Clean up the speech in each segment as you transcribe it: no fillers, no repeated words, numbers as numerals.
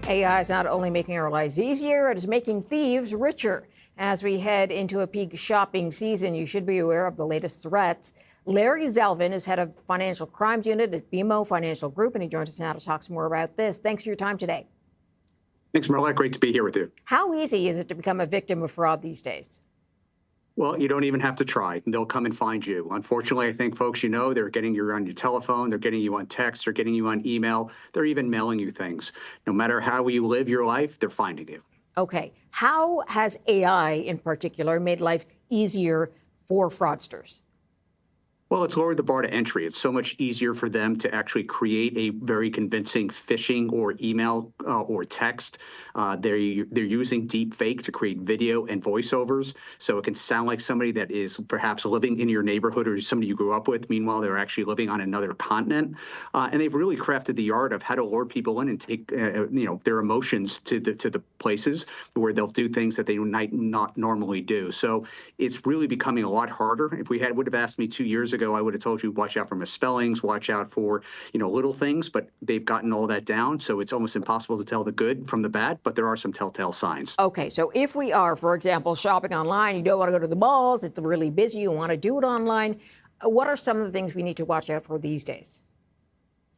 AI is not only making our lives easier, it is making thieves richer. As we head into a peak shopping season, you should be aware of the latest threats. Larry Zelvin is head of the Financial Crimes Unit at BMO Financial Group, and he joins us now to talk some more about this. Thanks for your time today. Thanks, Marla. Great to be here with you. How easy is it to become a victim of fraud these days? Well, you don't even have to try. They'll come and find you. Unfortunately, I think folks, they're getting you on your telephone, they're getting you on text, they're getting you on email, they're even mailing you things. No matter how you live your life, they're finding you. Okay. How has AI in particular made life easier for fraudsters? Well, it's lowered the bar to entry. It's so much easier for them to actually create a very convincing phishing or email or text. They're using deep fake to create video and voiceovers, so it can sound like somebody that is perhaps living in your neighborhood or somebody you grew up with. Meanwhile, they're actually living on another continent, and they've really crafted the art of how to lure people in and take their emotions to the places where they'll do things that they might not normally do. So it's really becoming a lot harder. If we would have asked me 2 years ago, I would have told you watch out for misspellings, watch out for little things, but they've gotten all that down. So it's almost impossible to tell the good from the bad, but there are some telltale signs. Okay, so if we are, for example, shopping online, you don't want to go to the malls, it's really busy, you want to do it online, what are some of the things we need to watch out for these days?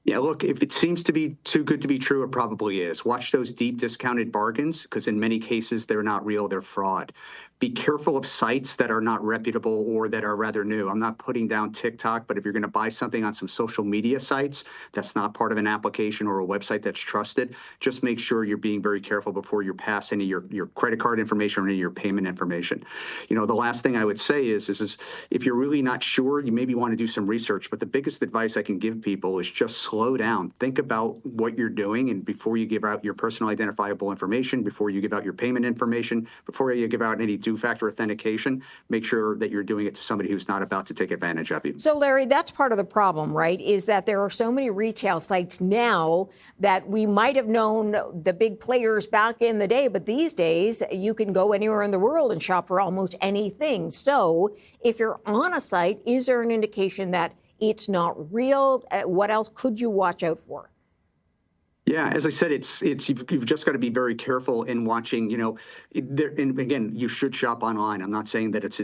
Yeah, look, if it seems to be too good to be true, it probably is. Watch those deep discounted bargains, because in many cases, they're not real, they're fraud. Be careful of sites that are not reputable or that are rather new. I'm not putting down TikTok, but if you're going to buy something on some social media sites that's not part of an application or a website that's trusted, just make sure you're being very careful before you pass any of your credit card information or any of your payment information. The last thing I would say is if you're really not sure, you maybe want to do some research, but the biggest advice I can give people is just slow down. Think about what you're doing, and before you give out your personal identifiable information, before you give out your payment information, before you give out any two-factor authentication, make sure that you're doing it to somebody who's not about to take advantage of you. So, Larry, that's part of the problem, right? Is that there are so many retail sites now that we might have known the big players back in the day, but these days you can go anywhere in the world and shop for almost anything. So if you're on a site, is there an indication that it's not real? What else could you watch out for? Yeah, as I said, you've just got to be very careful in watching. And again, you should shop online. I'm not saying that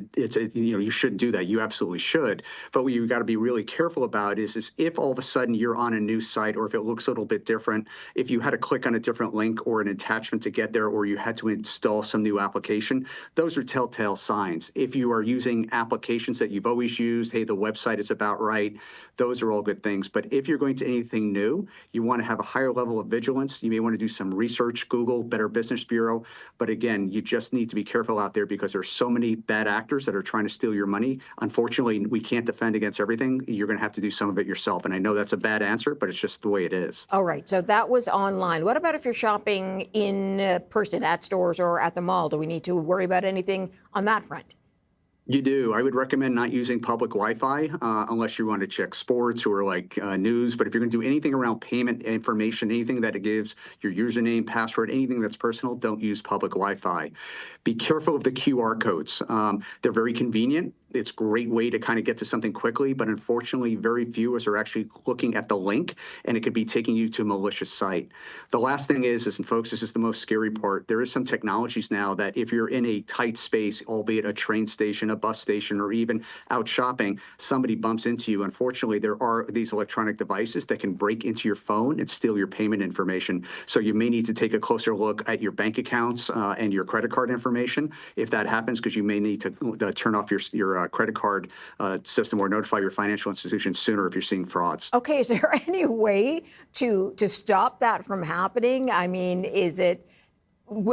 you shouldn't do that. You absolutely should. But what you've got to be really careful about is if all of a sudden you're on a new site, or if it looks a little bit different, if you had to click on a different link or an attachment to get there, or you had to install some new application, those are telltale signs. If you are using applications that you've always used, hey, the website is about right, those are all good things. But if you're going to anything new, you want to have a higher level of vigilance. You may want to do some research, Google, Better Business Bureau. But again, you just need to be careful out there, because there's so many bad actors that are trying to steal your money. Unfortunately, we can't defend against everything. You're going to have to do some of it yourself. And I know that's a bad answer, but it's just the way it is. All right. So that was online. What about if you're shopping in person at stores or at the mall? Do we need to worry about anything on that front? You do. I would recommend not using public Wi-Fi unless you want to check sports or news. But if you're going to do anything around payment information, anything that it gives your username, password, anything that's personal, don't use public Wi-Fi. Be careful of the QR codes. They're very convenient. It's a great way to kind of get to something quickly, but unfortunately, very few of us are actually looking at the link, and it could be taking you to a malicious site. The last thing is, and folks, this is the most scary part, there is some technologies now that if you're in a tight space, albeit a train station, a bus station, or even out shopping, somebody bumps into you. Unfortunately, there are these electronic devices that can break into your phone and steal your payment information. So you may need to take a closer look at your bank accounts and your credit card information if that happens, because you may need to turn off your credit card system or notify your financial institution sooner if you're seeing frauds. Okay, is there any way to stop that from happening? I mean,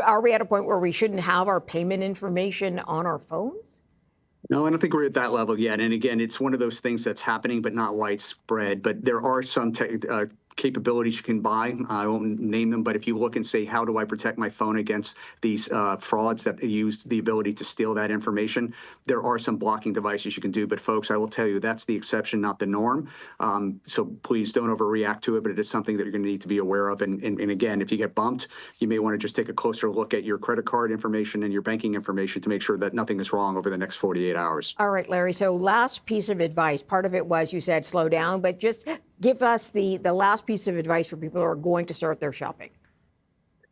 are we at a point where we shouldn't have our payment information on our phones? No, I don't think we're at that level yet. And again, it's one of those things that's happening, but not widespread. But there are some capabilities you can buy. I won't name them, but if you look and say, how do I protect my phone against these frauds that use the ability to steal that information, there are some blocking devices you can do. But folks, I will tell you, that's the exception, not the norm. So please don't overreact to it, but it is something that you're going to need to be aware of. And again, if you get bumped, you may want to just take a closer look at your credit card information and your banking information to make sure that nothing is wrong over the next 48 hours. All right, Larry. So last piece of advice, part of it was you said slow down, but just give us the last piece of advice for people who are going to start their shopping.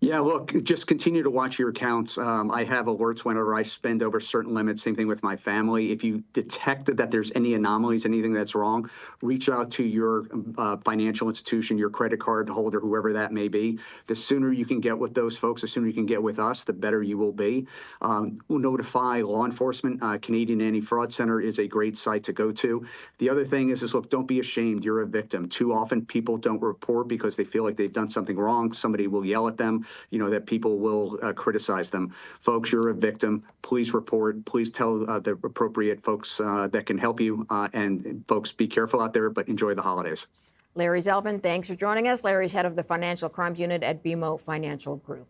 Yeah, look, just continue to watch your accounts. I have alerts whenever I spend over certain limits. Same thing with my family. If you detect that there's any anomalies, anything that's wrong, reach out to your financial institution, your credit card holder, whoever that may be. The sooner you can get with those folks, the sooner you can get with us, the better you will be. We'll notify law enforcement. Canadian Anti-Fraud Center is a great site to go to. The other thing is look, don't be ashamed. You're a victim. Too often people don't report because they feel like they've done something wrong. Somebody will yell at them, that people will criticize them. Folks, you're a victim. Please report. Please tell the appropriate folks that can help you. And folks, be careful out there, but enjoy the holidays. Larry Zelvin, thanks for joining us. Larry's head of the Financial Crimes Unit at BMO Financial Group.